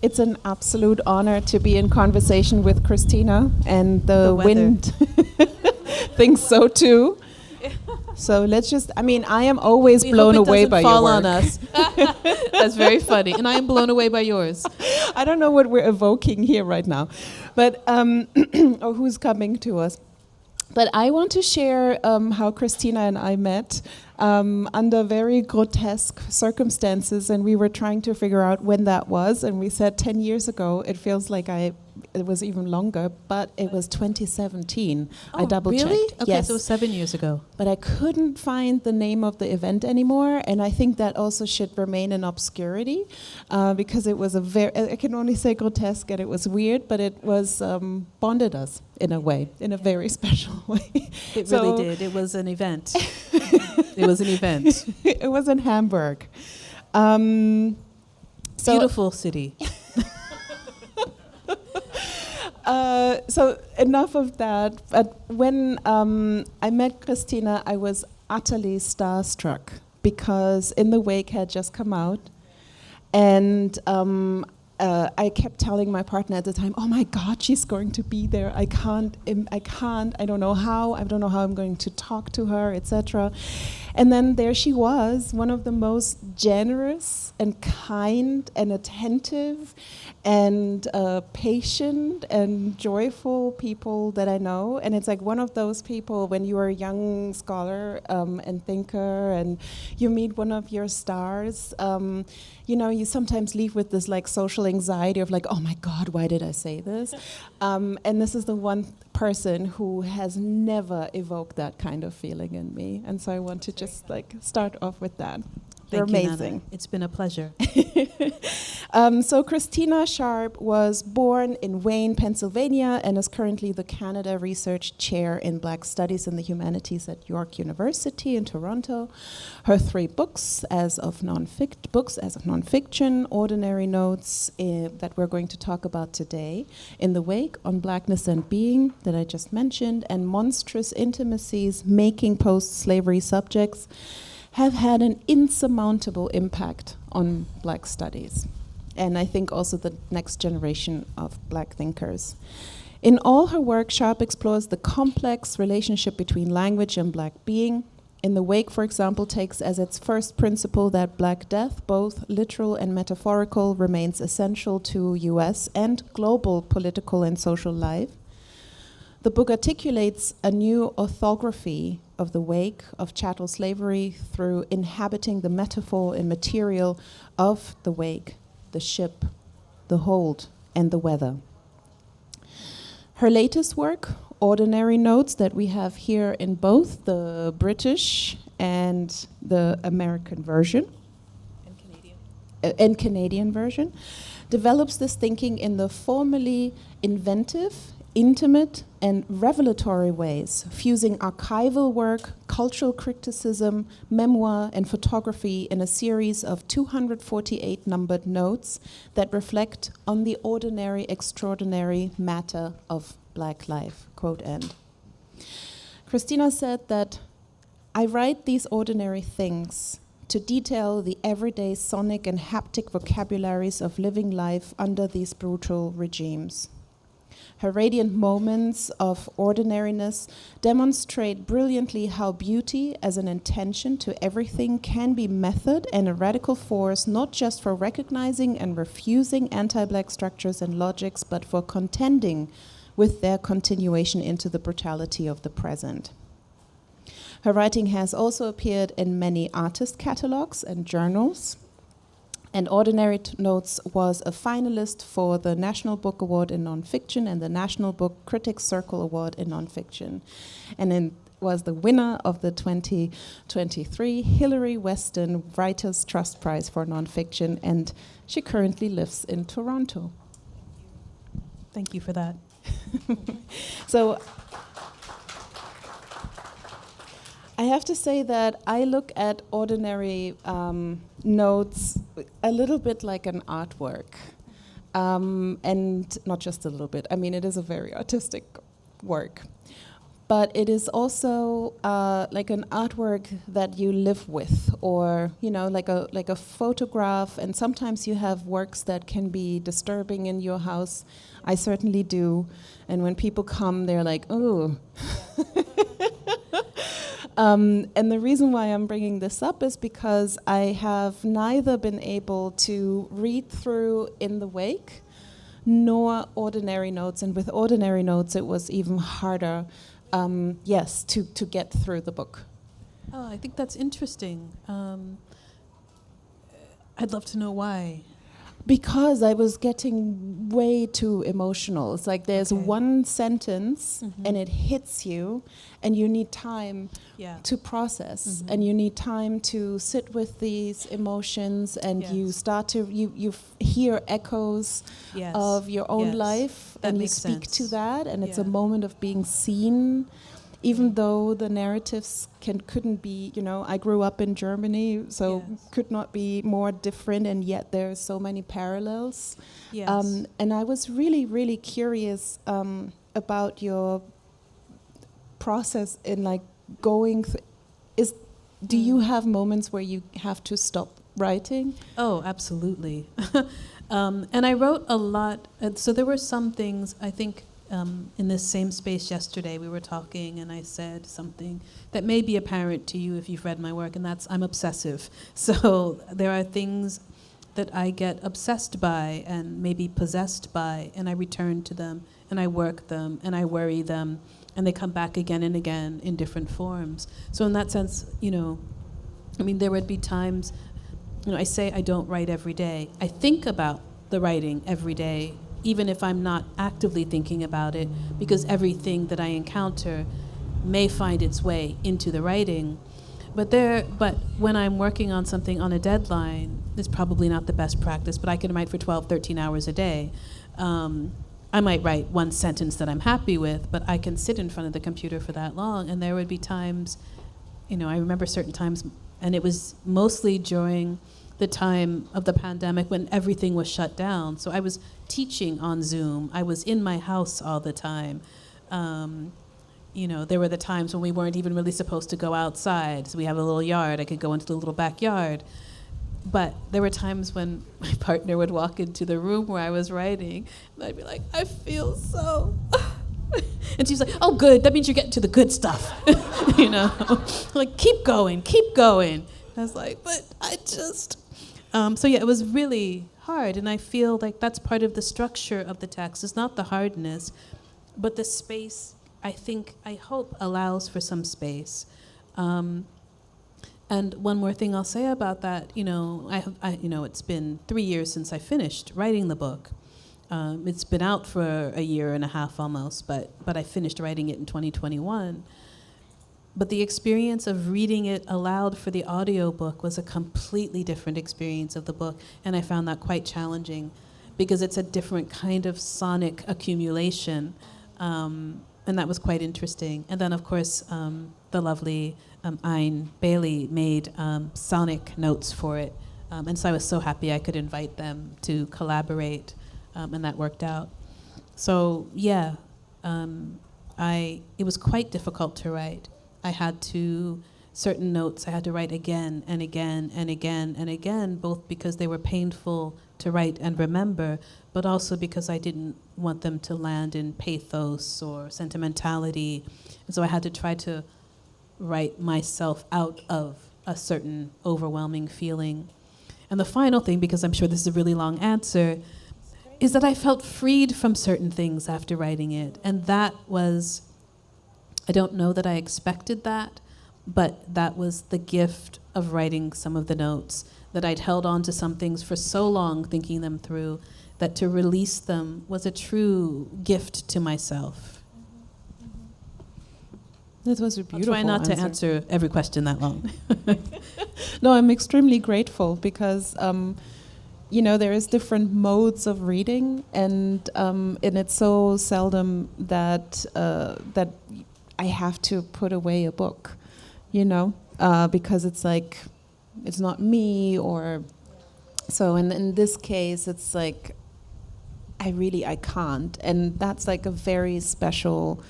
It's an absolute honor to be in conversation with Christina, and the wind thinks so too. So let's just, I am always blown away by your work. Fall on us. That's very funny. And I am blown away by yours. I don't know what we're evoking here right now, but or who's coming to us. But I want to share how Christina and I met under very grotesque circumstances, and we were trying to figure out when that was, and we said 10 years ago. It feels like it was even longer, but it was 2017. Oh, I double-checked. Really? Okay, yes. so it was 7 years ago. But I couldn't find the name of the event anymore, and I think that also should remain in obscurity, because it was I can only say grotesque, and it was weird, but it was bonded us in a way, in a very special way. It really did. It was an event. It was an event. It was in Hamburg. Beautiful city. So enough of that. But when I met Christina, I was utterly starstruck because In the Wake had just come out, and I kept telling my partner at the time, "Oh my God, she's going to be there! I can't. I don't know how. I don't know how I'm going to talk to her, etc." And then there she was, one of the most generous and kind and attentive and patient and joyful people that I know. And it's like one of those people when you are a young scholar and thinker and you meet one of your stars, you sometimes leave with this like social anxiety of like, oh my God, why did I say this? And this is the one person who has never evoked that kind of feeling in me. And so I want to just like start off with that. They're amazing. Nana. It's been a pleasure. So Christina Sharpe was born in Wayne, Pennsylvania, and is currently the Canada Research Chair in Black Studies and the Humanities at York University in Toronto. Her 3 books as of nonfiction, Ordinary Notes that we're going to talk about today, In the Wake, On Blackness and Being, that I just mentioned, and Monstrous Intimacies, Making Post-Slavery Subjects, have had an insurmountable impact on Black studies, and I think also the next generation of Black thinkers. In all her work, Sharpe explores the complex relationship between language and Black being. In the Wake, for example, takes as its first principle that Black death, both literal and metaphorical, remains essential to US and global political and social life. The book articulates a new orthography of the wake of chattel slavery through inhabiting the metaphor and material of the wake, the ship, the hold, and the weather. Her latest work, Ordinary Notes, that we have here in both the British and the American version, and Canadian version, develops this thinking in the formally inventive, intimate, and revelatory ways, fusing archival work, cultural criticism, memoir, and photography in a series of 248 numbered notes that reflect on the ordinary, extraordinary matter of Black life, quote end. Christina said that, "I write these ordinary things to detail the everyday sonic and haptic vocabularies of living life under these brutal regimes. Her radiant moments of ordinariness demonstrate brilliantly how beauty as an intention to everything can be method and a radical force, not just for recognizing and refusing anti-Black structures and logics, but for contending with their continuation into the brutality of the present." Her writing has also appeared in many artist catalogs and journals. And Ordinary Notes was a finalist for the National Book Award in Nonfiction and the National Book Critics Circle Award in Nonfiction. And it was the winner of the 2023 Hillary Weston Writers' Trust Prize for Nonfiction, and she currently lives in Toronto. Thank you for that. So I have to say that I look at Ordinary Notes a little bit like an artwork. And not just a little bit. I mean, it is a very artistic work. but it is also like an artwork that you live with, or like a photograph. And sometimes you have works that can be disturbing in your house. I certainly do. And when people come, they're like, "Oh." And the reason why I'm bringing this up is because I have neither been able to read through In the Wake nor Ordinary Notes. And with Ordinary Notes, it was even harder, to get through the book. Oh, I think that's interesting. I'd love to know why. Because I was getting way too emotional. It's like there's one sentence and it hits you, and you need time to process, and you need time to sit with these emotions, and you start to you hear echoes of your own life, that and you makes speak sense. to that, and it's a moment of being seen. Even though the narratives couldn't be, I grew up in Germany, so could not be more different, and yet there's so many parallels. Yes. And I was really, really curious about your process in like going. Do you have moments where you have to stop writing? Oh, absolutely. And I wrote a lot. So there were some things, I think, in this same space yesterday, we were talking, and I said something that may be apparent to you if you've read my work, and that's I'm obsessive. So there are things that I get obsessed by and maybe possessed by, and I return to them, and I work them, and I worry them, and they come back again and again in different forms. So in that sense, there would be times, I say I don't write every day. I think about the writing every day, even if I'm not actively thinking about it, because everything that I encounter may find its way into the writing. But when I'm working on something on a deadline, it's probably not the best practice, but I can write for 12, 13 hours a day. I might write one sentence that I'm happy with, but I can sit in front of the computer for that long. And there would be times, I remember certain times, and it was mostly during the time of the pandemic when everything was shut down. So I was teaching on Zoom. I was in my house all the time. There were the times when we weren't even really supposed to go outside. So we have a little yard. I could go into the little backyard. But there were times when my partner would walk into the room where I was writing, and I'd be like, I feel so... And she's like, oh, good. That means you're getting to the good stuff. Like, keep going, keep going. I was like, but I just... it was really hard, and I feel like that's part of the structure of the text. It's not the hardness, but the space, I hope, allows for some space. And one more thing I'll say about that, it's been 3 years since I finished writing the book. It's been out for a year and a half almost, but I finished writing it in 2021. But the experience of reading it aloud for the audiobook was a completely different experience of the book, and I found that quite challenging because it's a different kind of sonic accumulation, and that was quite interesting. And then, of course, the lovely Ayn Bailey made sonic notes for it, and so I was so happy I could invite them to collaborate, and that worked out. So, it was quite difficult to write. I had certain notes I had to write again and again and again and again, both because they were painful to write and remember, but also because I didn't want them to land in pathos or sentimentality. And so I had to try to write myself out of a certain overwhelming feeling. And the final thing, because I'm sure this is a really long answer, is that I felt freed from certain things after writing it. And that was... I don't know that I expected that, but that was the gift of writing some of the notes, that I'd held on to some things for so long, thinking them through, that to release them was a true gift to myself. That was a beautiful I'll try not answer. to answer every question that long. No, I'm extremely grateful because, there is different modes of reading, and it's so seldom that I have to put away a book, because it's like, it's not me, or so in this case, it's like, I can't. And that's like a very special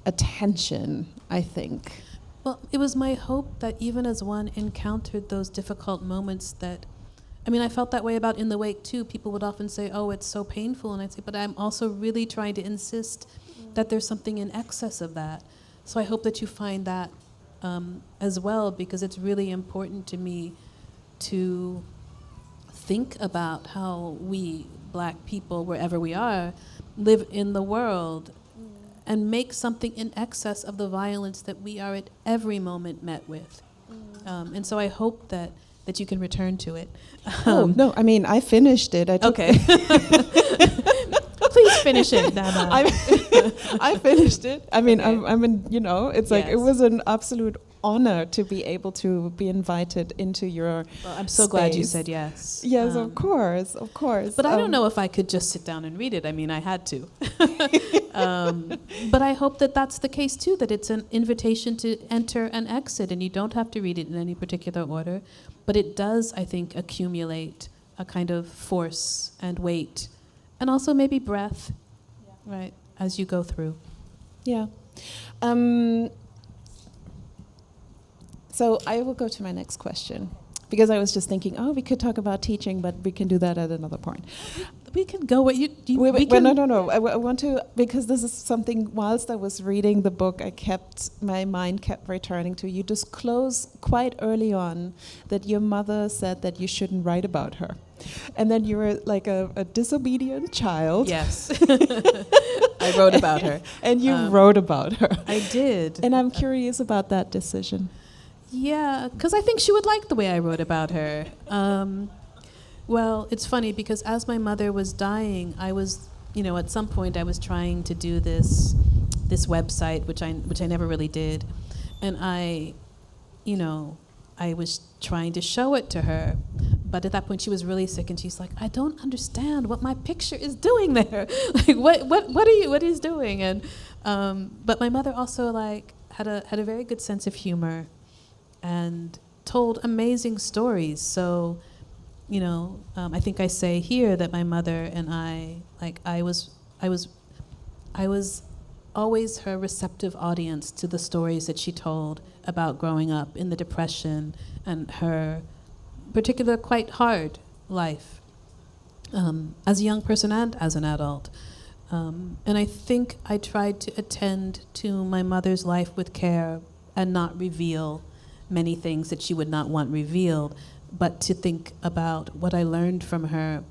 attention, I think. Well, it was my hope that even as one encountered those difficult moments that, I mean, I felt that way about In the Wake too. People would often say, oh, it's so painful. And I'd say, but I'm also really trying to insist that there's something in excess of that. So I hope that you find that as well, because it's really important to me to think about how we, Black people, wherever we are, live in the world and make something in excess of the violence that we are at every moment met with. And so I hope that you can return to it. No, I mean, I finished it. Okay. Please finish it, Nana. I finished it. I mean, Okay. I'm in, it's like, Yes. it was an absolute honor to be able to be invited into your Well, I'm so glad you space. said yes. Yes, of course. But I don't know if I could just sit down and read it. I mean, I had to. But I hope that that's the case too, that it's an invitation to enter and exit, and you don't have to read it in any particular order. But it does, I think, accumulate a kind of force and weight, and also maybe breath, right, as you go through. Yeah. So I will go to my next question, because I was just thinking, we could talk about teaching, but we can do that at another point. We can go what you... Wait, no. I want to, because this is something, whilst I was reading the book, my mind kept returning to. You disclose quite early on that your mother said that you shouldn't write about her. And then you were like a disobedient child. Yes. I wrote about her. And you wrote about her. I did. And I'm curious about that decision. Yeah, because I think she would like the way I wrote about her. Well, it's funny because as my mother was dying, I was, at some point I was trying to do this website, which I never really did, and I was trying to show it to her, but at that point she was really sick, and she's like, I don't understand what my picture is doing there. Like, what is doing? And but my mother also had a very good sense of humor, and told amazing stories. So, I think I say here that my mother and I was always her receptive audience to the stories that she told about growing up in the Depression and her particular quite hard life as a young person and as an adult. And I think I tried to attend to my mother's life with care and not reveal many things that she would not want revealed, but to think about what I learned from her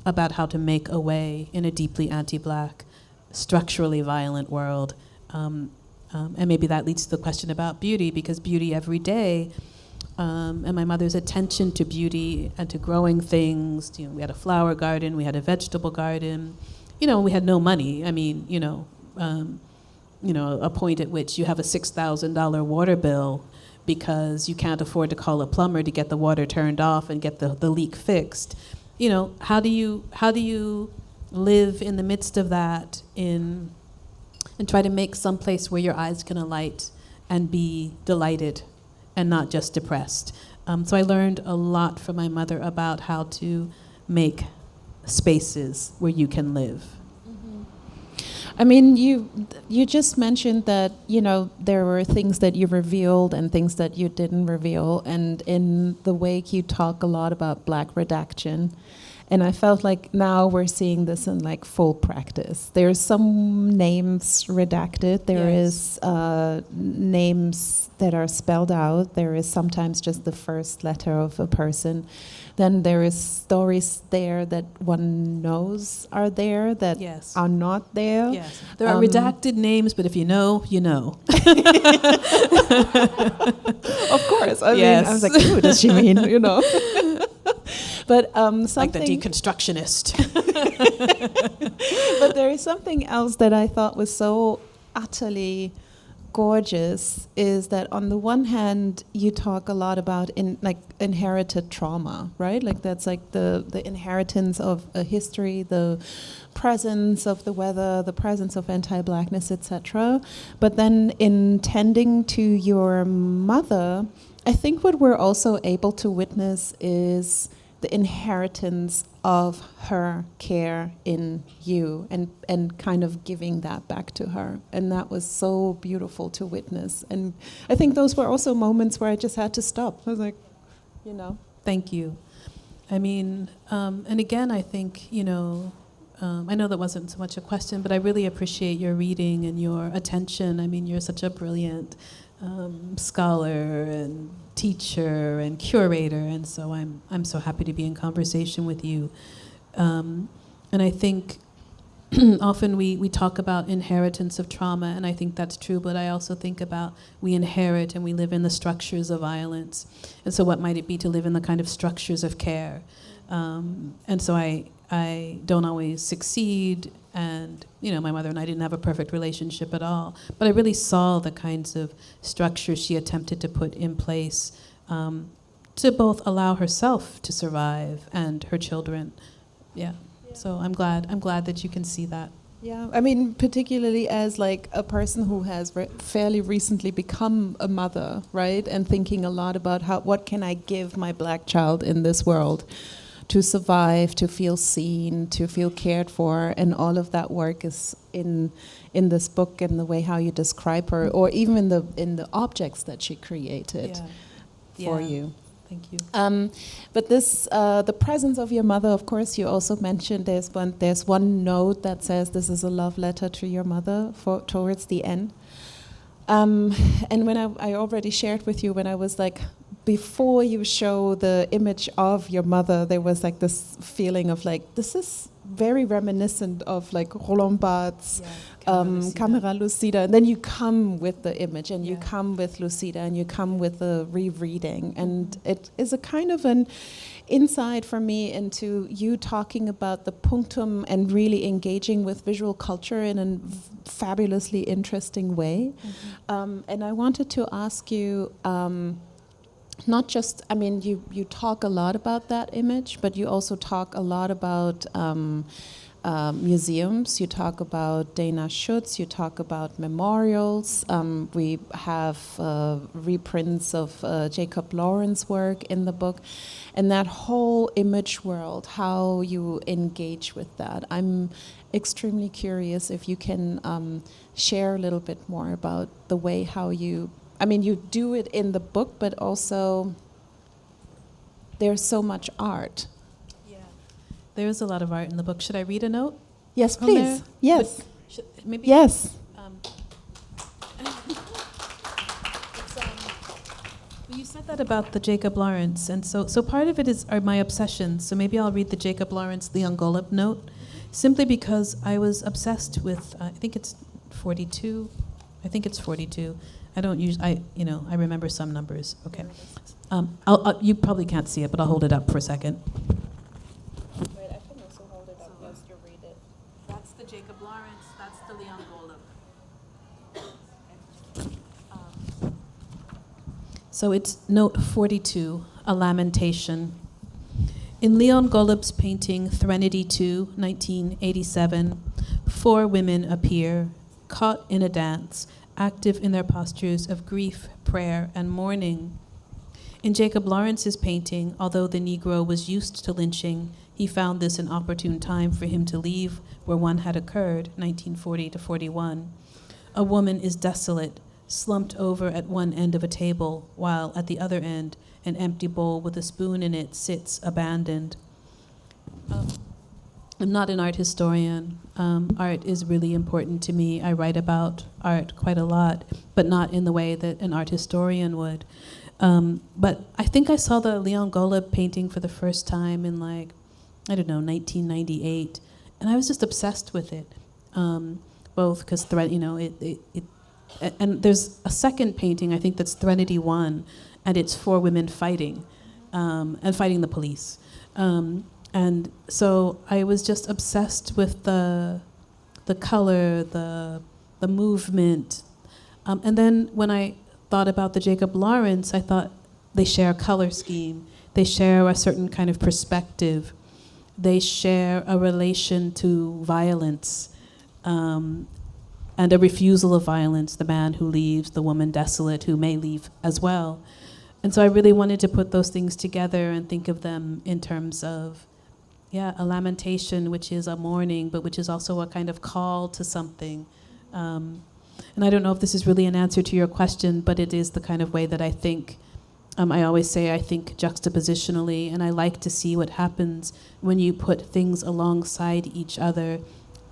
about how to make a way in a deeply anti-Black, structurally violent world. And maybe that leads to the question about beauty, because beauty every day, and my mother's attention to beauty and to growing things. We had a flower garden, we had a vegetable garden. We had no money. I mean, a point at which you have a $6,000 water bill because you can't afford to call a plumber to get the water turned off and get the leak fixed. How do you live in the midst of that and try to make some place where your eyes can alight and be delighted and not just depressed? So I learned a lot from my mother about how to make spaces where you can live. I mean, you just mentioned that, there were things that you revealed and things that you didn't reveal. And in the wake, you talk a lot about Black redaction. And I felt like now we're seeing this in full practice. There's some names redacted. There is names that are spelled out. There is sometimes just the first letter of a person. Then there is stories there that one knows are there that are not there. Yes, there are redacted names, but if you know, you know. Of course. I mean, I was like, who does she mean? But something like the deconstructionist. But there is something else that I thought was so utterly gorgeous, is that on the one hand you talk a lot about inherited trauma, right? That's the inheritance of a history, the presence of the weather, the presence of anti-Blackness, etc. But then in tending to your mother, I think what we're also able to witness is the inheritance of her care in you, and kind of giving that back to her. And that was so beautiful to witness. And I think those were also moments where I just had to stop. I was like, you know. Thank you. I mean, and again, I think, I know that wasn't so much a question, but I really appreciate your reading and your attention. I mean, you're such a brilliant scholar and teacher and curator, and so I'm so happy to be in conversation with you. And I think often we talk about inheritance of trauma, and I think that's true, but I also think about we inherit and we live in the structures of violence. And so what might it be to live in the kind of structures of care? And so I don't always succeed, and my mother and I didn't have a perfect relationship at all, but I really saw the kinds of structures she attempted to put in place to both allow herself to survive and her children. Yeah. So I'm glad that you can see that. Yeah, I mean, particularly as like a person who has fairly recently become a mother, right? And thinking a lot about what can I give my black child in this world to survive, to feel seen, to feel cared for, and all of that work is in this book and the way how you describe her, or even in the objects that she created for you. Thank you. But this, the presence of your mother, of course, you also mentioned there's one note that says this is a love letter to your mother towards the end. And when I already shared with you, when I was like, before you show the image of your mother, there was like this feeling of like, this is very reminiscent of like Roland Barthes' Camera Lucida. And then you come with the image, and you come with Lucida, and you come with the rereading. And it is a kind of an insight for me into you talking about the punctum and really engaging with visual culture in a fabulously interesting way. And I wanted to ask you, not just, I mean, you talk a lot about that image, but you also talk a lot about museums. You talk about Dana Schutz. You talk about memorials. We have reprints of Jacob Lawrence's work in the book. And that whole image world, how you engage with that. I'm extremely curious if you can share a little bit more about the way how you, I mean, you do it in the book, but also there's so much art. Yeah, there's a lot of art in the book. Should I read a note? Yes, please. Yes. Maybe. Yes. You said that about the Jacob Lawrence, and so part of it are my obsessions. So maybe I'll read the Jacob Lawrence Leon Golub note, simply because I was obsessed with. I think it's 42. I think it's 42. I don't use. I remember some numbers. Okay. You probably can't see it, but I'll hold it up for a second. Wait, I can also hold it up whilst you read it. That's the Jacob Lawrence. That's the Leon Golub. So it's note 42, a lamentation. In Leon Golub's painting Threnody 2, 1987, 4 women appear, caught in a dance, active in their postures of grief, prayer, and mourning. In Jacob Lawrence's painting, although the Negro was used to lynching, he found this an opportune time for him to leave where one had occurred, 1940 to 41. A woman is desolate, slumped over at one end of a table, while at the other end, an empty bowl with a spoon in it sits abandoned. I'm not an art historian. Art is really important to me. I write about art quite a lot, but not in the way that an art historian would. But I think I saw the Leon Golub painting for the first time in 1998, and I was just obsessed with it. Both because and there's a second painting I think that's Threnody 1, and it's 4 women fighting, and fighting the police. And so I was just obsessed with the color, the movement. And then when I thought about the Jacob Lawrence, I thought they share a color scheme. They share a certain kind of perspective. They share a relation to violence, and a refusal of violence, the man who leaves, the woman desolate who may leave as well. And so I really wanted to put those things together and think of them in terms of, a lamentation, which is a mourning, but which is also a kind of call to something. And I don't know if this is really an answer to your question, but it is the kind of way that I think. I always say I think juxtapositionally, and I like to see what happens when you put things alongside each other,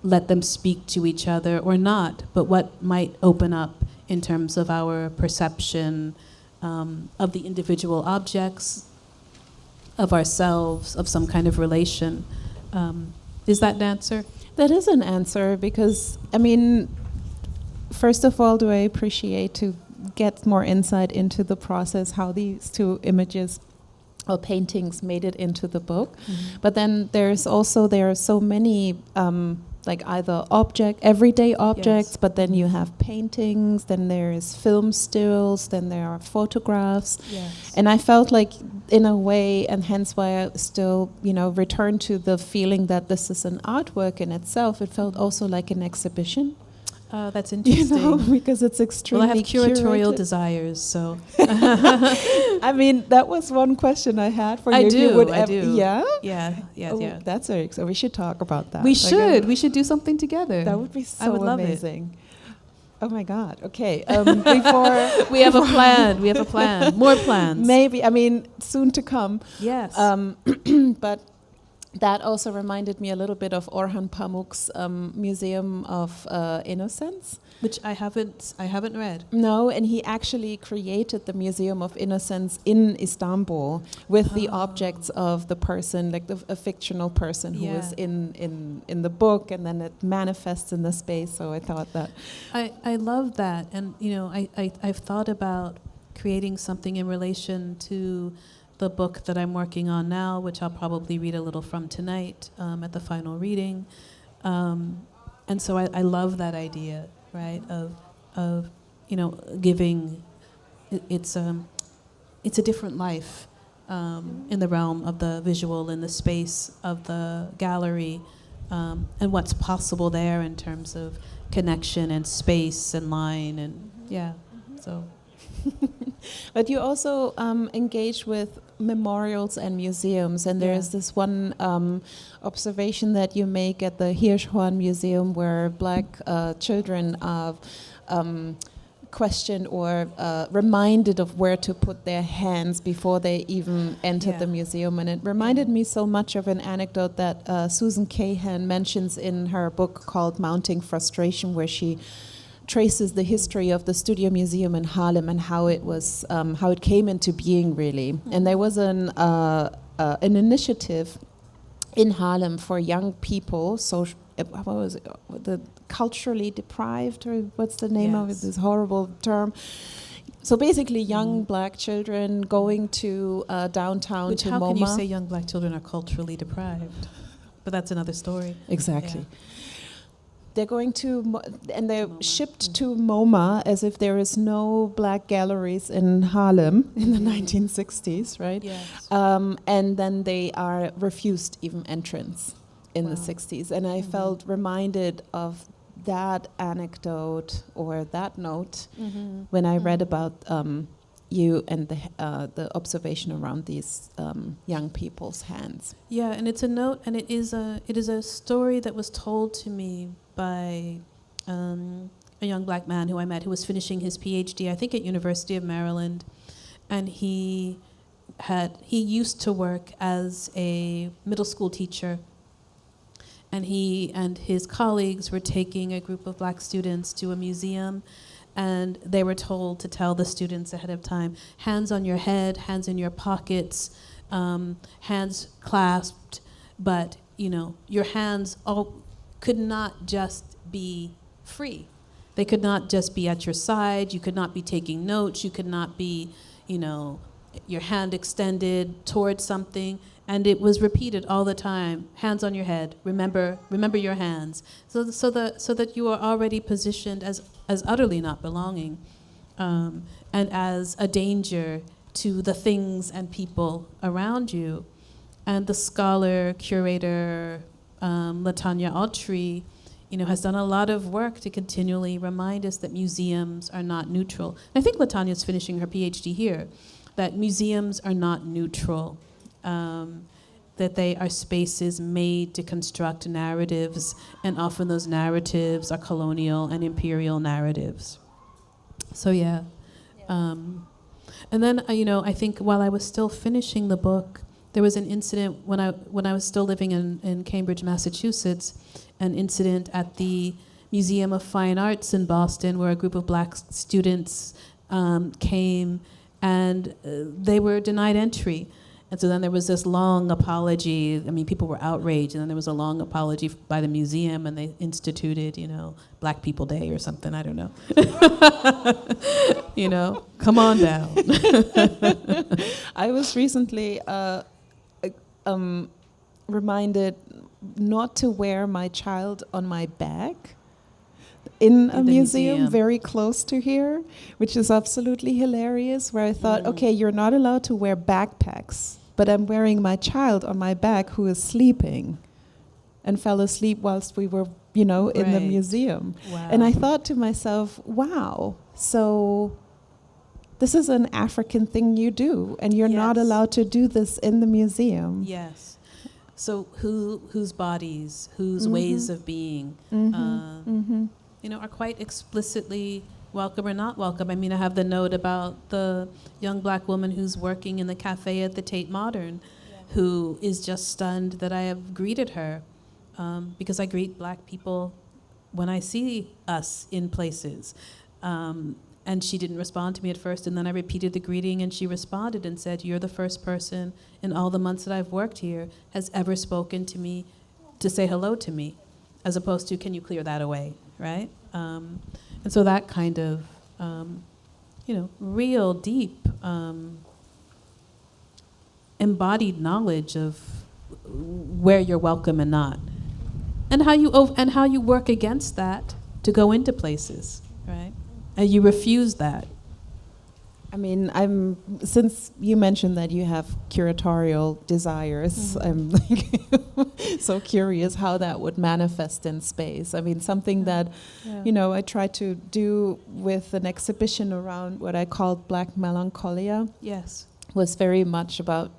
let them speak to each other or not, but what might open up in terms of our perception of the individual objects, of ourselves, of some kind of relation. Is that an answer? That is an answer, because, I mean, first of all, do I appreciate to get more insight into the process, how these two images or paintings made it into the book. Mm-hmm. But then there are so many like either everyday objects, yes. But then you have paintings, then there is film stills, then there are photographs. Yes. And I felt like, in a way, and hence why I still, return to the feeling that this is an artwork in itself, it felt also like an exhibition. That's interesting. Because it's extremely Well, I have curatorial curated. Desires, so. I mean, that was one question I had for you. I do. Yeah? Yeah. That's very, so we should talk about that. We should do something together. That would be so I would love amazing. Oh my God. Okay. Before we have a plan. More plans. Maybe. I mean, soon to come. Yes. But that also reminded me a little bit of Orhan Pamuk's Museum of Innocence, which I haven't read. No, and he actually created the Museum of Innocence in Istanbul with the objects of the person, like a fictional person who is in the book, and then it manifests in the space. So I thought that I love that, and I've thought about creating something in relation to the book that I'm working on now, which I'll probably read a little from tonight at the final reading. And so I love that idea, right, of giving, it's a different life in the realm of the visual, in the space of the gallery, and what's possible there in terms of connection and space and line, and so. But you also engage with memorials and museums, and there is this one observation that you make at the Hirschhorn Museum, where Black children are questioned or reminded of where to put their hands before they even entered the museum. And it reminded me so much of an anecdote that Susan Cahan mentions in her book called Mounting Frustration, where she traces the history of the Studio Museum in Harlem and how it came into being, really. Mm-hmm. And there was an initiative in Harlem for young people, what was it, the culturally deprived, or what's the name of it, this horrible term. So basically young Black children going to downtown to MoMA. How can you say young Black children are culturally deprived? But that's another story. Exactly. Yeah. They're going to, and they're shipped to MoMA as if there is no Black galleries in Harlem in the 1960s, right? Yes. And then they are refused even entrance in the 60s. And I felt reminded of that anecdote or that note when I read about you and the observation around these young people's hands. Yeah, and it's a note, and it is a story that was told to me by a young Black man who I met, who was finishing his PhD, I think at University of Maryland, and he used to work as a middle school teacher, and he and his colleagues were taking a group of Black students to a museum, and they were told to tell the students ahead of time, hands on your head, hands in your pockets, hands clasped, but your hands all could not just be free. They could not just be at your side. You could not be taking notes. You could not be, your hand extended towards something. And it was repeated all the time. Hands on your head. Remember your hands. So that you are already positioned as utterly not belonging, and as a danger to the things and people around you. And the scholar, curator, LaTanya Autry, has done a lot of work to continually remind us that museums are not neutral. And I think LaTanya's finishing her PhD here. that museums are not neutral, that they are spaces made to construct narratives, and often those narratives are colonial and imperial narratives. So yeah. And then, I think while I was still finishing the book, there was an incident when I was still living in Cambridge, Massachusetts, an incident at the Museum of Fine Arts in Boston where a group of black students came and they were denied entry. And so then there was this long apology. I mean, people were outraged, and then there was a long apology by the museum, and they instituted, Black People Day or something, I don't know. Come on down. I was recently reminded not to wear my child on my back in a museum very close to here, which is absolutely hilarious, where I thought, okay, you're not allowed to wear backpacks, but I'm wearing my child on my back who is sleeping and fell asleep whilst we were, in the museum. Wow. And I thought to myself, wow, so this is an African thing you do, and you're not allowed to do this in the museum. Yes. So whose bodies, whose ways of being, are quite explicitly welcome or not welcome. I mean, I have the note about the young black woman who's working in the cafe at the Tate Modern, who is just stunned that I have greeted her, because I greet black people when I see us in places. And she didn't respond to me at first, and then I repeated the greeting, and she responded and said, "You're the first person in all the months that I've worked here has ever spoken to me to say hello to me," as opposed to, "Can you clear that away," right? And so that kind of, real deep embodied knowledge of where you're welcome and not, and how you work against that to go into places, right? And you refuse that. I mean, since you mentioned that you have curatorial desires, I'm so curious how that would manifest in space. I mean, something that, I try to do with an exhibition around what I called Black Melancholia. Yes. Was very much about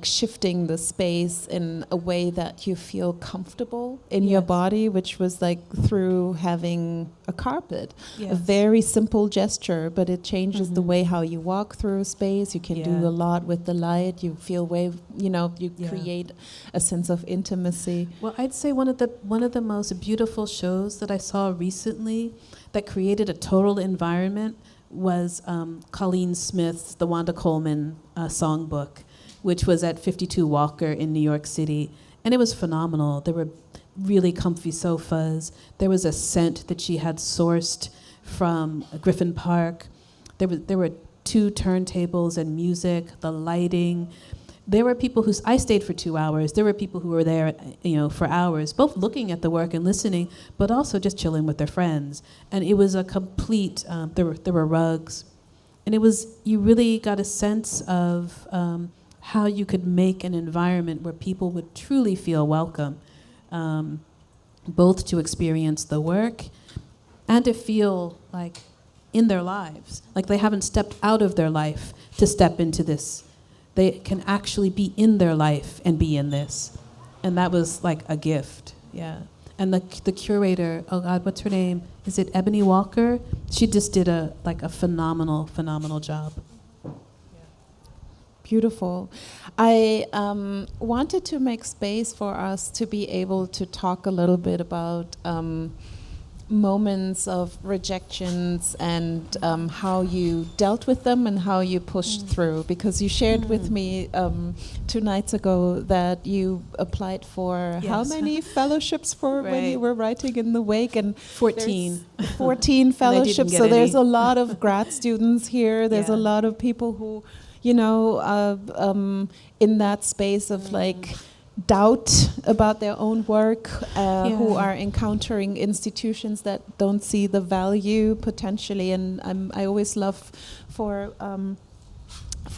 shifting the space in a way that you feel comfortable in your body, which was through having a carpet. A very simple gesture, but it changes the way how you walk through space. You can do a lot with the light. You feel create a sense of intimacy. Well, I'd say one of the most beautiful shows that I saw recently that created a total environment was Colleen Smith's The Wanda Coleman songbook, which was at 52 Walker in New York City. And it was phenomenal. There were really comfy sofas. There was a scent that she had sourced from Griffin Park. There were 2 turntables and music, the lighting. There were people I stayed for 2 hours. There were people who were there, for hours, both looking at the work and listening, but also just chilling with their friends. And it was a complete, there were rugs. And you really got a sense of how you could make an environment where people would truly feel welcome, both to experience the work and to feel like in their lives, like they haven't stepped out of their life to step into this. They can actually be in their life and be in this. And that was like a gift, yeah. And the curator, oh God, what's her name? Is it Ebony Walker? She just did a phenomenal job. Beautiful. I wanted to make space for us to be able to talk a little bit about moments of rejections and how you dealt with them and how you pushed through, because you shared with me 2 nights ago that you applied for how many fellowships for when you were writing in the wake, and 14 fellowships. So there's a lot of grad students here. There's a lot of people who in that space of doubt about their own work, who are encountering institutions that don't see the value potentially. And I always love for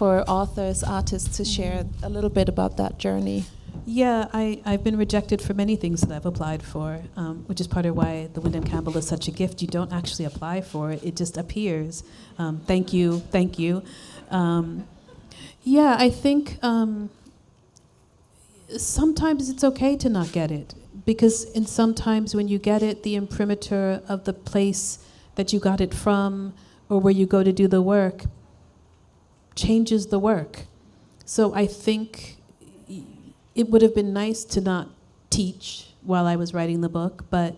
authors, artists to share a little bit about that journey. Yeah, I've been rejected for many things that I've applied for, which is part of why the Windham-Campbell is such a gift. You don't actually apply for it, it just appears. Thank you, thank you. Yeah, I think sometimes it's okay to not get it, because sometimes when you get it, the imprimatur of the place that you got it from or where you go to do the work changes the work. So I think it would have been nice to not teach while I was writing the book, but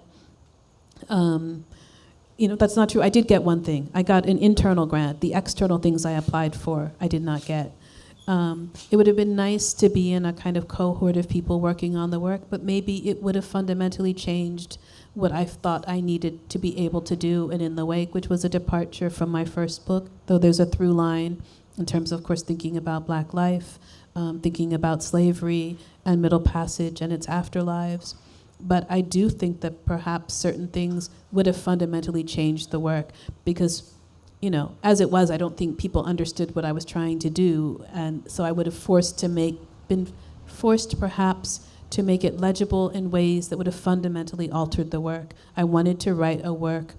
that's not true. I did get one thing. I got an internal grant. The external things I applied for, I did not get. It would have been nice to be in a kind of cohort of people working on the work, but maybe it would have fundamentally changed what I thought I needed to be able to do in In the Wake, which was a departure from my first book, though there's a through line in terms of course, thinking about Black life, thinking about slavery and Middle Passage and its afterlives. But I do think that perhaps certain things would have fundamentally changed the work because, as it was, I don't think people understood what I was trying to do. And so I would have been forced perhaps to make it legible in ways that would have fundamentally altered the work. I wanted to write a work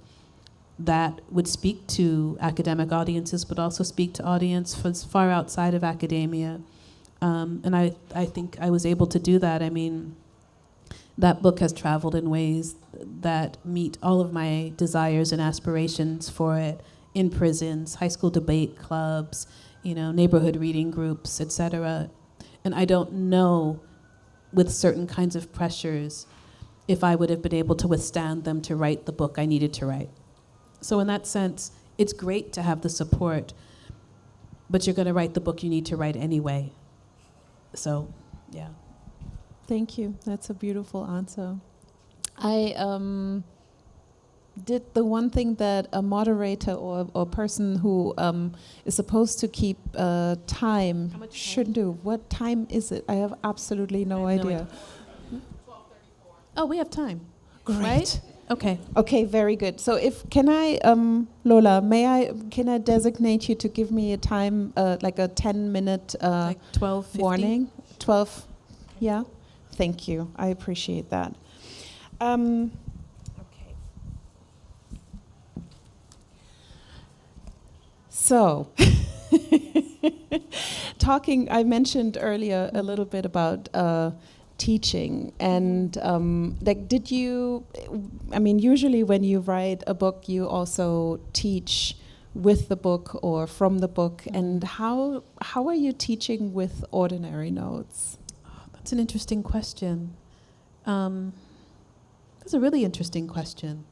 that would speak to academic audiences, but also speak to audience far outside of academia. And I think I was able to do that. I mean, that book has traveled in ways that meet all of my desires and aspirations for it in prisons, high school debate clubs, neighborhood reading groups, etc. And I don't know, with certain kinds of pressures, if I would have been able to withstand them to write the book I needed to write. So in that sense, it's great to have the support, but you're going to write the book you need to write anyway. So, yeah. Thank you. That's a beautiful answer. I did the one thing that a moderator or person who is supposed to keep time should do. What time is it? I have absolutely no idea. 12:34. Oh, we have time. Great. Right? Okay. Okay, very good. So Lola, can I designate you to give me a time, like a 10-minute like 12:50? warning? 12, yeah? Thank you. I appreciate that. Okay. So, I mentioned earlier a little bit about teaching, and usually when you write a book, you also teach with the book or from the book, and how are you teaching with ordinary notes? That's an interesting question. That's a really interesting question.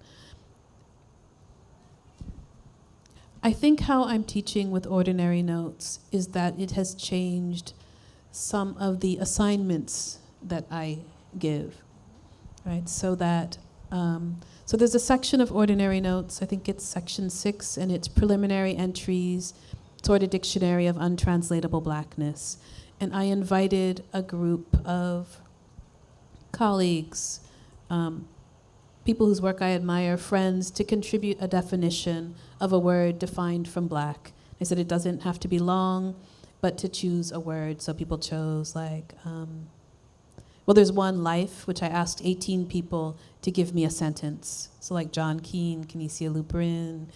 I think how I'm teaching with ordinary notes is that it has changed some of the assignments that I give, right? So that, so there's a section of ordinary notes, I think it's section 6, and it's preliminary entries toward a dictionary of untranslatable Blackness. And I invited a group of colleagues, people whose work I admire, friends, to contribute a definition of a word defined from Black. I said it doesn't have to be long, but to choose a word. So people chose there's one, life, which I asked 18 people to give me a sentence. So like John Keane, Kinesia Luprin,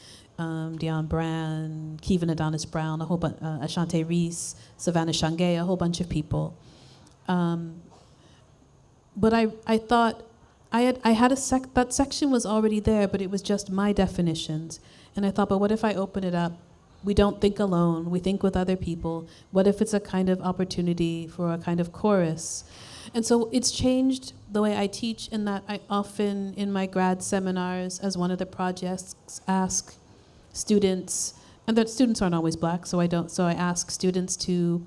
Dion Brand, Kevin Adonis Brown, a whole bunch, Ashante Reese, Savannah Shange, a whole bunch of people. But I thought that section was already there, but it was just my definitions. And I thought, but what if I open it up? We don't think alone, we think with other people. What if it's a kind of opportunity for a kind of chorus? And so it's changed the way I teach, in that I often, in my grad seminars, as one of the projects, ask students, and that students aren't always Black, so I ask students to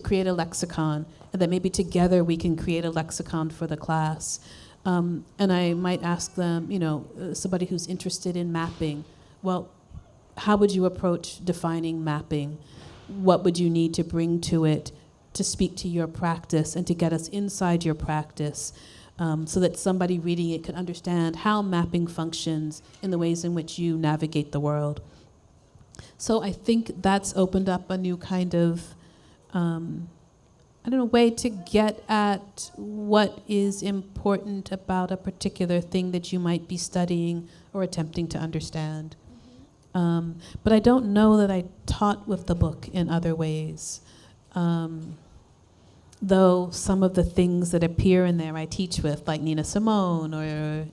create a lexicon, and that maybe together we can create a lexicon for the class. And I might ask them, somebody who's interested in mapping, well, how would you approach defining mapping? What would you need to bring to it to speak to your practice and to get us inside your practice, so that somebody reading it could understand how mapping functions in the ways in which you navigate the world? So I think that's opened up a new kind of I don't know, way to get at what is important about a particular thing that you might be studying or attempting to understand. But I don't know that I taught with the book in other ways. Though some of the things that appear in there I teach with, like Nina Simone or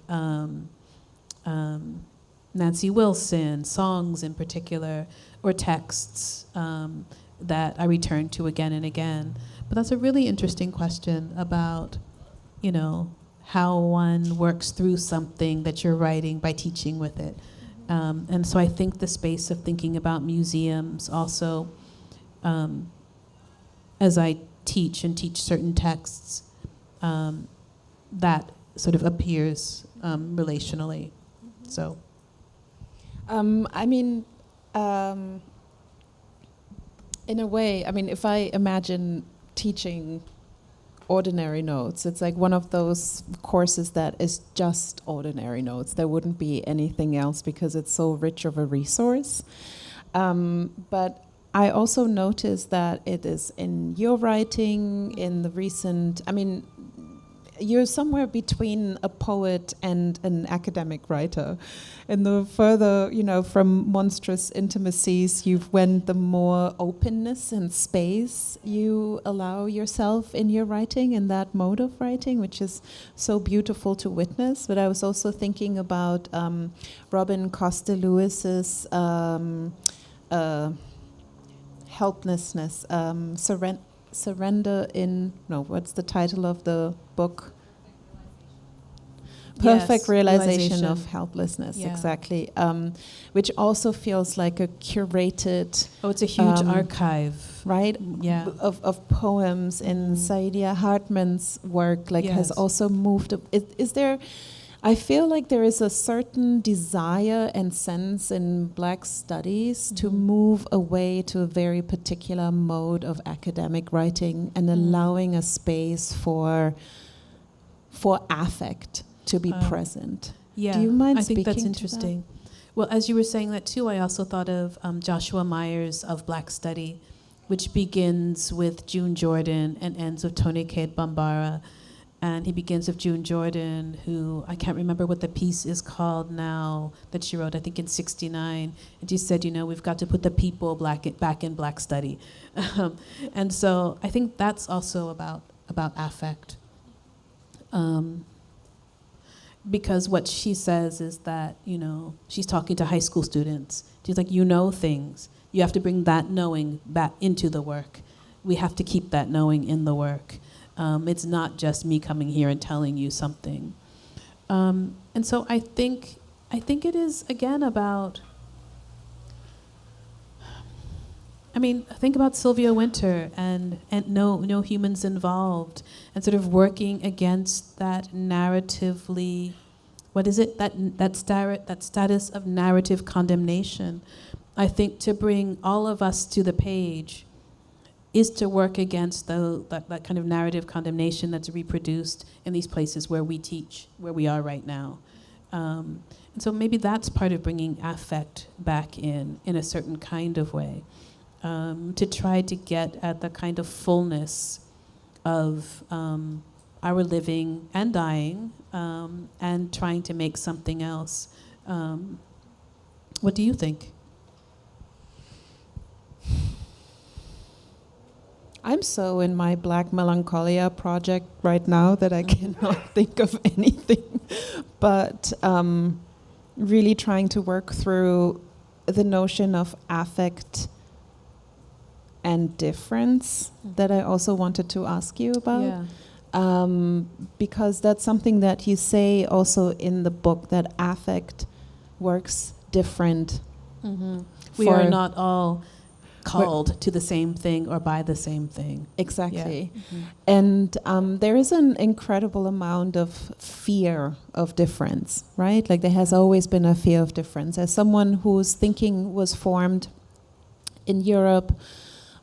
Nancy Wilson, songs in particular, or texts that I return to again and again. But that's a really interesting question about, you know, how one works through something that you're writing by teaching with it. And so I think the space of thinking about museums also, as I teach certain texts, that sort of appears relationally. So, in a way, if I imagine teaching ordinary notes, it's like one of those courses that is just ordinary notes. There wouldn't be anything else because it's so rich of a resource. But I also noticed that it is in your writing, in the recent, you're somewhere between a poet and an academic writer. And the further, from monstrous intimacies, you've went, the more openness and space you allow yourself in your writing, in that mode of writing, which is so beautiful to witness. But I was also thinking about Robin Costa-Lewis's helplessness, surrender in, what's the title of the book? Perfect realization of helplessness, yeah. Exactly. Which also feels like a curated... Oh, it's a huge archive. Right? Yeah. Of poems, and Saidiya Hartman's work has also moved... Is there... I feel like there is a certain desire and sense in Black studies to move away to a very particular mode of academic writing and allowing a space for affect to be present. Yeah, do you mind I think speaking that's interesting. Well, as you were saying that too, I also thought of Joshua Myers of Black Study, which begins with June Jordan and ends with Toni Cade Bambara. And he begins with June Jordan, who I can't remember what the piece is called now that she wrote, I think in '69. And she said, we've got to put the people back in Black study. And so I think that's also about affect. Because what she says is that, she's talking to high school students. She's like, things. You have to bring that knowing back into the work. We have to keep that knowing in the work. It's not just me coming here and telling you something. And so I think it is, again, about... think about Sylvia Wynter and no humans involved, and sort of working against that narratively... What is it? That status of narrative condemnation. I think to bring all of us to the page is to work against that kind of narrative condemnation that's reproduced in these places where we teach, where we are right now. And so maybe that's part of bringing affect back in a certain kind of way, to try to get at the kind of fullness of our living and dying, and trying to make something else. What do you think? I'm so in my Black Melancholia project right now that I cannot think of anything, but really trying to work through the notion of affect and difference that I also wanted to ask you about. Yeah. Because that's something that you say also in the book, that affect works different. Mm-hmm. We are not all called to the same thing or by the same thing. Exactly. Yeah. Mm-hmm. And there is an incredible amount of fear of difference, right? Like there has always been a fear of difference. As someone whose thinking was formed in Europe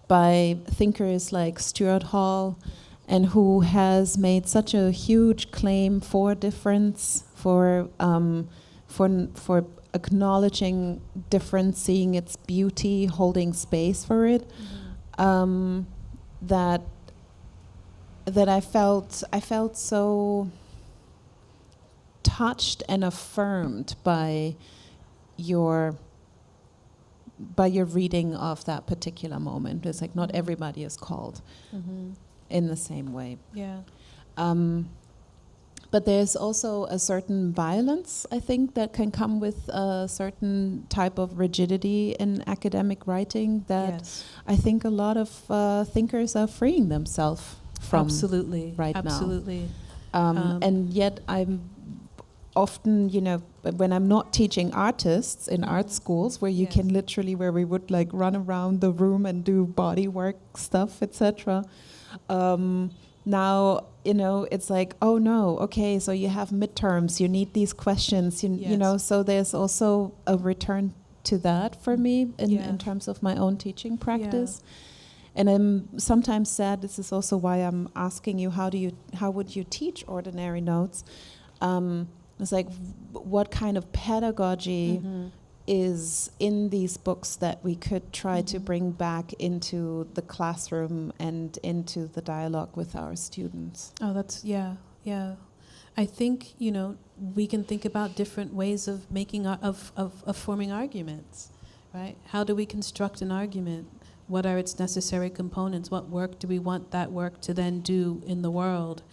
by thinkers like Stuart Hall, and who has made such a huge claim for difference, for acknowledging difference, seeing its beauty, holding space for it, that that I felt so touched and affirmed by your reading of that particular moment. It's like not everybody is called in the same way. Yeah. But there's also a certain violence, I think, that can come with a certain type of rigidity in academic writing that I think a lot of thinkers are freeing themselves from right now. Absolutely. And yet I'm often, when I'm not teaching artists in art schools, where you can literally, where we would like run around the room and do body work stuff, etc. Now, it's like, oh no, okay, so you have midterms, you need these questions, you know, so there's also a return to that for me in terms of my own teaching practice. And I'm sometimes sad, this is also why I'm asking you, how would you teach ordinary notes? It's like, what kind of pedagogy is in these books that we could try to bring back into the classroom and into the dialogue with our students? Oh, that's, yeah. I think, we can think about different ways of making, of forming arguments, right? How do we construct an argument? What are its necessary components? What work do we want that work to then do in the world?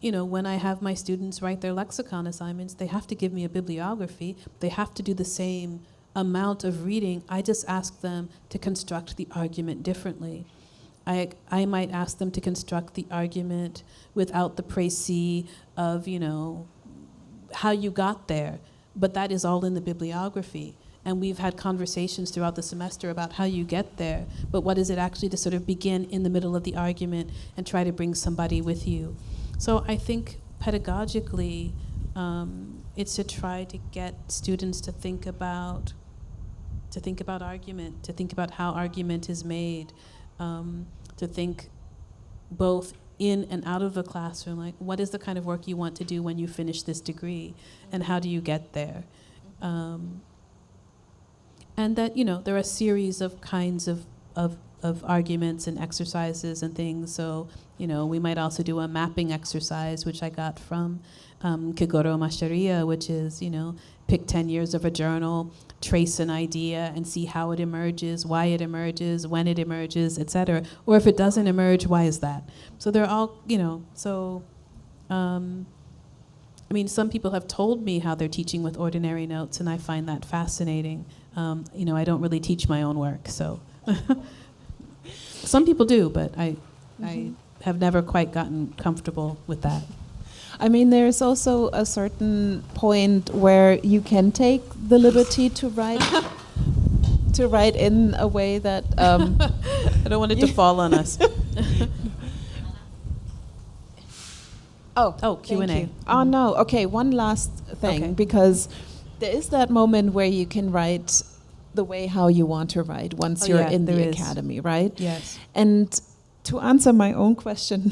When I have my students write their lexicon assignments, they have to give me a bibliography. They have to do the same amount of reading. I just ask them to construct the argument differently. I might ask them to construct the argument without the précis of, how you got there. But that is all in the bibliography. And we've had conversations throughout the semester about how you get there. But what is it actually to sort of begin in the middle of the argument and try to bring somebody with you? So I think pedagogically, it's to try to get students to think about argument, to think about how argument is made, to think both in and out of the classroom, like what is the kind of work you want to do when you finish this degree, and how do you get there? And that, there are a series of kinds of arguments and exercises and things. So, we might also do a mapping exercise, which I got from Kigoro Masharia, which is, pick 10 years of a journal, trace an idea, and see how it emerges, why it emerges, when it emerges, et cetera. Or if it doesn't emerge, why is that? So they're all, some people have told me how they're teaching with ordinary notes, and I find that fascinating. I don't really teach my own work, so some people do, but I have never quite gotten comfortable with that. There's also a certain point where you can take the liberty to write in a way that I don't want it to fall on us. Oh, Q&A. Oh no. Okay, one last thing, because there is that moment where you can write the way how you want to write once you're in the academy, right? Yes. And to answer my own question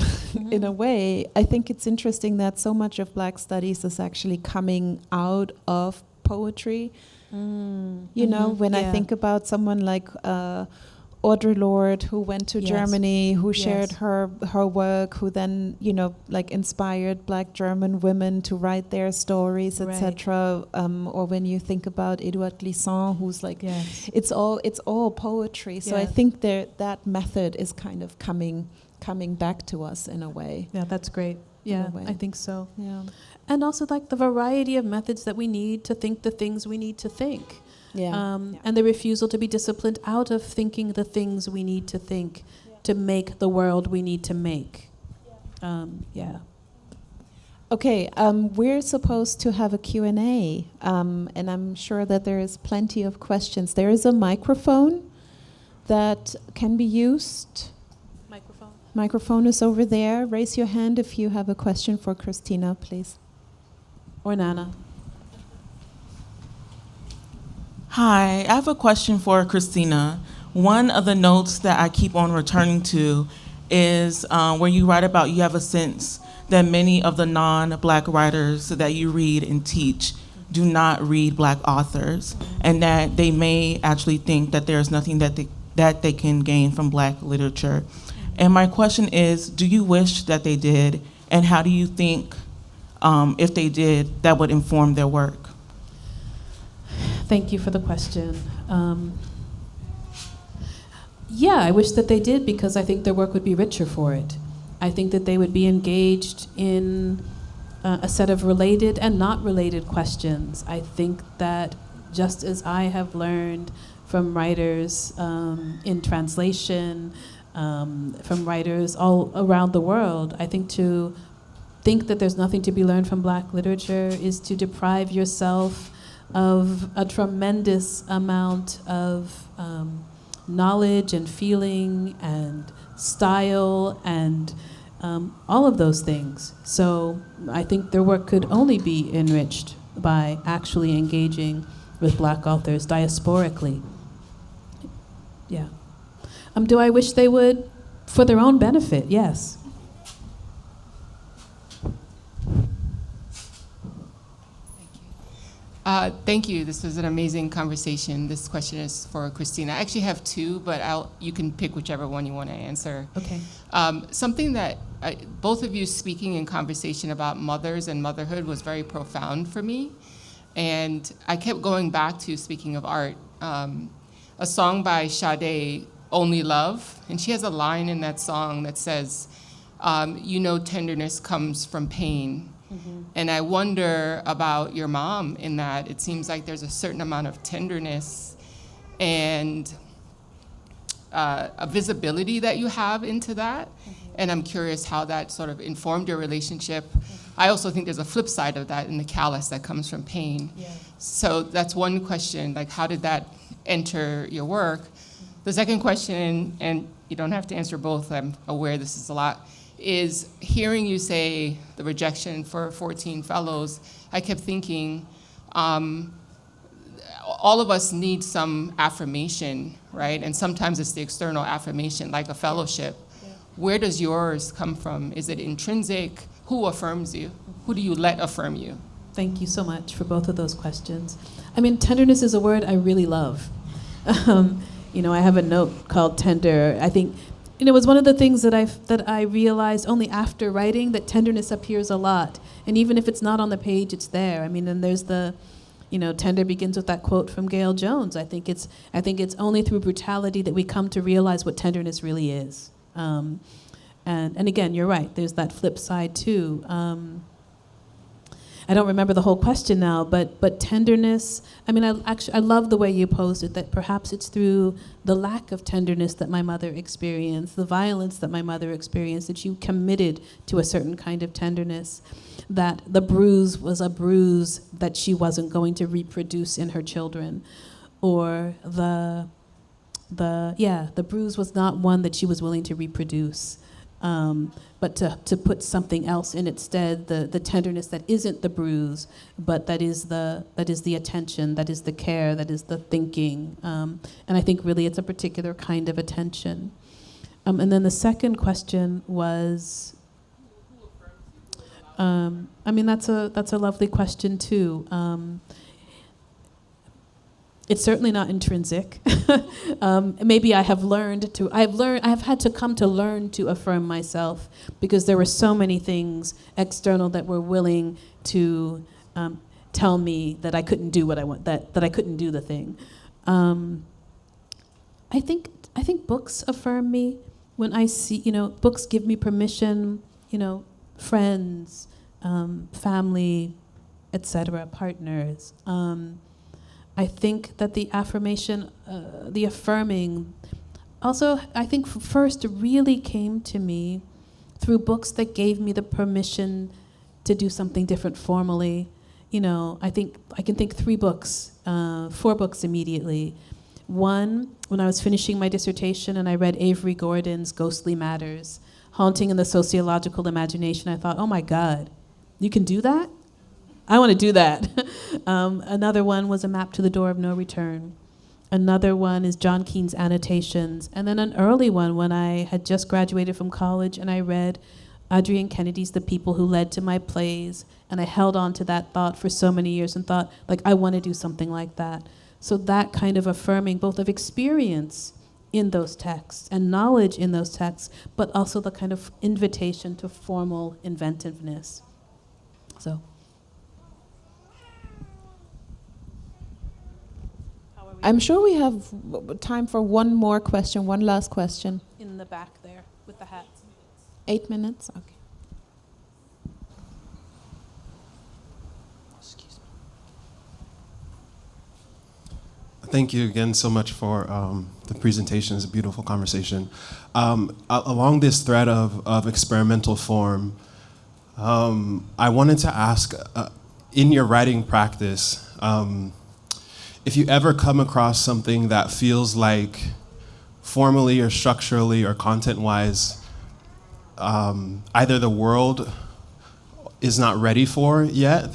in a way, I think it's interesting that so much of Black studies is actually coming out of poetry. When I think about someone like Audre Lorde, who went to Germany, who shared her work, who then, inspired Black German women to write their stories, etc. Or when you think about Edouard Glissant, who's like, it's all poetry. So I think that method is kind of coming back to us in a way. Yeah, that's great. Yeah, I think so. Yeah. And also like the variety of methods that we need to think the things we need to think. And the refusal to be disciplined out of thinking the things we need to think to make the world we need to make. Okay, we're supposed to have a Q&A, and I'm sure that there is plenty of questions. There is a microphone that can be used. Microphone is over there. Raise your hand if you have a question for Christina, please. Or Nana. Hi, I have a question for Christina. One of the notes that I keep on returning to is where you write about you have a sense that many of the non-Black writers that you read and teach do not read Black authors, and that they may actually think that there's nothing that they can gain from Black literature. And my question is, do you wish that they did? And how do you think, if they did, that would inform their work? Thank you for the question. Yeah, I wish that they did, because I think their work would be richer for it. I think that they would be engaged in a set of related and not related questions. I think that just as I have learned from writers in translation, from writers all around the world, I think to think that there's nothing to be learned from Black literature is to deprive yourself of a tremendous amount of knowledge and feeling and style and all of those things. So I think their work could only be enriched by actually engaging with Black authors diasporically. Yeah. Do I wish they would? For their own benefit, yes. Thank you. This was an amazing conversation. This question is for Christina. I actually have two, but you can pick whichever one you want to answer. Okay. Something that both of you speaking in conversation about mothers and motherhood was very profound for me. And I kept going back to, speaking of art, a song by Sade, Only Love. And she has a line in that song that says, you know, tenderness comes from pain. Mm-hmm. And I wonder about your mom in that it seems like there's a certain amount of tenderness and a visibility that you have into that. Mm-hmm. And I'm curious how that sort of informed your relationship. Mm-hmm. I also think there's a flip side of that in the callous that comes from pain. Yeah. So that's one question, like how did that enter your work? Mm-hmm. The second question, and you don't have to answer both, I'm aware this is a lot, is hearing you say the rejection for 14 fellows, I kept thinking, all of us need some affirmation, right? And sometimes it's the external affirmation, like a fellowship. Yeah. Where does yours come from? Is it intrinsic? Who affirms you? Who do you let affirm you? Thank you so much for both of those questions. I mean, tenderness is a word I really love. You know, I have a note called tender. I think, you know, it was one of the things that I realized only after writing, that tenderness appears a lot. And even if it's not on the page, it's there. I mean, and there's the, you know, tender begins with that quote from Gail Jones. I think it's only through brutality that we come to realize what tenderness really is. And again, you're right. There's that flip side too. I don't remember the whole question now, but tenderness, I mean, I love the way you posed it, that perhaps it's through the lack of tenderness that my mother experienced, the violence that my mother experienced, that she committed to a certain kind of tenderness, that the bruise was a bruise that she wasn't going to reproduce in her children, or the bruise was not one that she was willing to reproduce. But to put something else in its stead, the tenderness that isn't the bruise, but that is the attention, that is the care, that is the thinking, and I think really it's a particular kind of attention. And then the second question was, I mean that's a lovely question too. It's certainly not intrinsic. Maybe I have had to come to learn to affirm myself, because there were so many things external that were willing to tell me that I couldn't do what I want, that I couldn't do the thing. I think books affirm me when I see, you know, books give me permission, you know, friends, family, etc., partners. I think that the affirmation, the affirming, also I think first really came to me through books that gave me the permission to do something different formally. You know, I think I can think 4 books immediately. One, when I was finishing my dissertation and I read Avery Gordon's Ghostly Matters, Haunting in the Sociological Imagination, I thought, oh my God, you can do that? I want to do that. Another one was A Map to the Door of No Return. Another one is John Keane's Annotations. And then an early one when I had just graduated from college and I read Adrienne Kennedy's The People Who Led to My Plays. And I held on to that thought for so many years and thought, like, I want to do something like that. So that kind of affirming both of experience in those texts and knowledge in those texts, but also the kind of invitation to formal inventiveness. So. I'm sure we have time for one more question, one last question. In the back there with the hats. 8 minutes? Okay. Thank you again so much for the presentation. It's a beautiful conversation. Along this thread of experimental form, I wanted to ask, in your writing practice, if you ever come across something that feels like formally or structurally or content-wise, either the world is not ready for yet,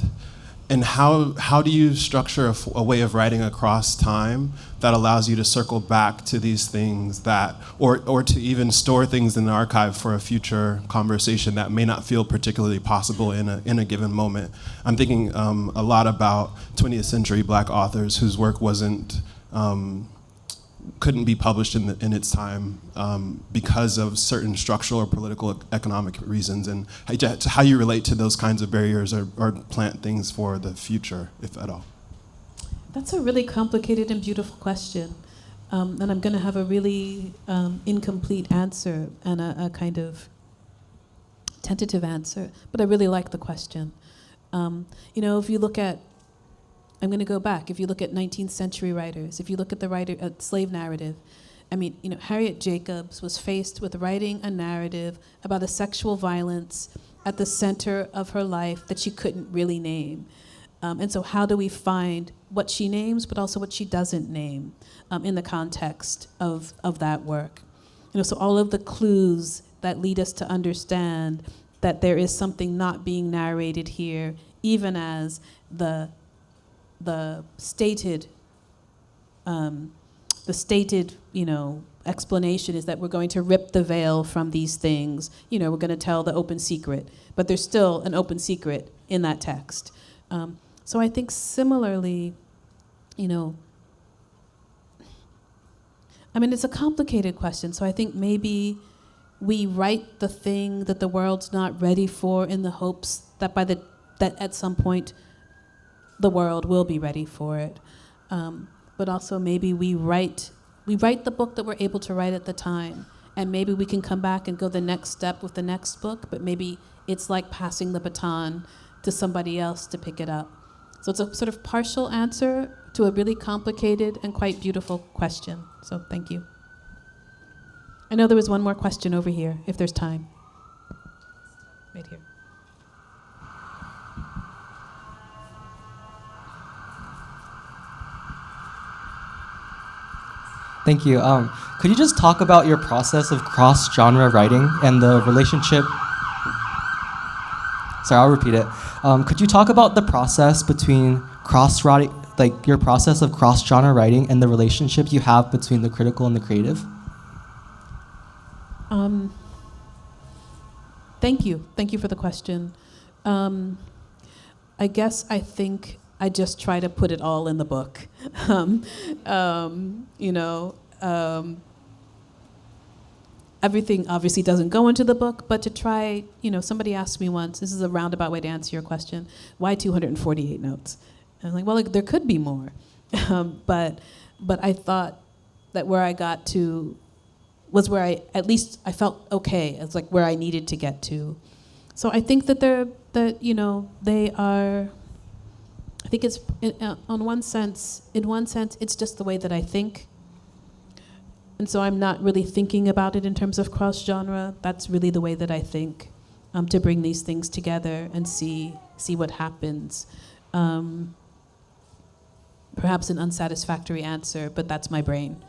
and how do you structure a way of writing across time that allows you to circle back to these things that, or to even store things in the archive for a future conversation that may not feel particularly possible in a given moment? I'm thinking a lot about 20th century Black authors whose work couldn't be published in its time because of certain structural or political economic reasons, and how you relate to those kinds of barriers or plant things for the future, if at all. That's a really complicated and beautiful question. And I'm going to have a really incomplete answer and a kind of tentative answer, but I really like the question. If you look at, I'm going to go back. If you look at 19th century writers, if you look at the slave narrative, Harriet Jacobs was faced with writing a narrative about a sexual violence at the center of her life that she couldn't really name. And so how do we find what she names, but also what she doesn't name in the context of that work? So all of the clues that lead us to understand that there is something not being narrated here, even as the stated explanation is that we're going to rip the veil from these things. We're going to tell the open secret, but there's still an open secret in that text. So I think similarly, it's a complicated question. So I think maybe we write the thing that the world's not ready for in the hopes that that at some point the world will be ready for it. But also maybe we write the book that we're able to write at the time, and maybe we can come back and go the next step with the next book, but maybe it's like passing the baton to somebody else to pick it up. So it's a sort of partial answer to a really complicated and quite beautiful question. So thank you. I know there was one more question over here, if there's time. Right here. Thank you. Could you just talk about your process of cross-genre writing and the relationship? Sorry, I'll repeat it. Could you talk about the process between cross-writing, like your process of cross-genre writing and the relationship you have between the critical and the creative? Thank you. Thank you for the question. I think I just try to put it all in the book. Everything obviously doesn't go into the book, but to try, somebody asked me once, this is a roundabout way to answer your question, why 248 notes? And I'm like, well, there could be more. But I thought that where I got to was where I felt okay. It's like where I needed to get to. So I think that they are, I think it's, in one sense, it's just the way that I think. And so I'm not really thinking about it in terms of cross-genre. That's really the way that I think, to bring these things together and see what happens. Perhaps an unsatisfactory answer, but that's my brain.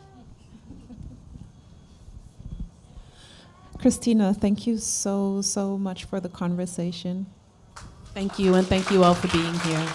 Christina, thank you so much for the conversation. Thank you, and thank you all for being here.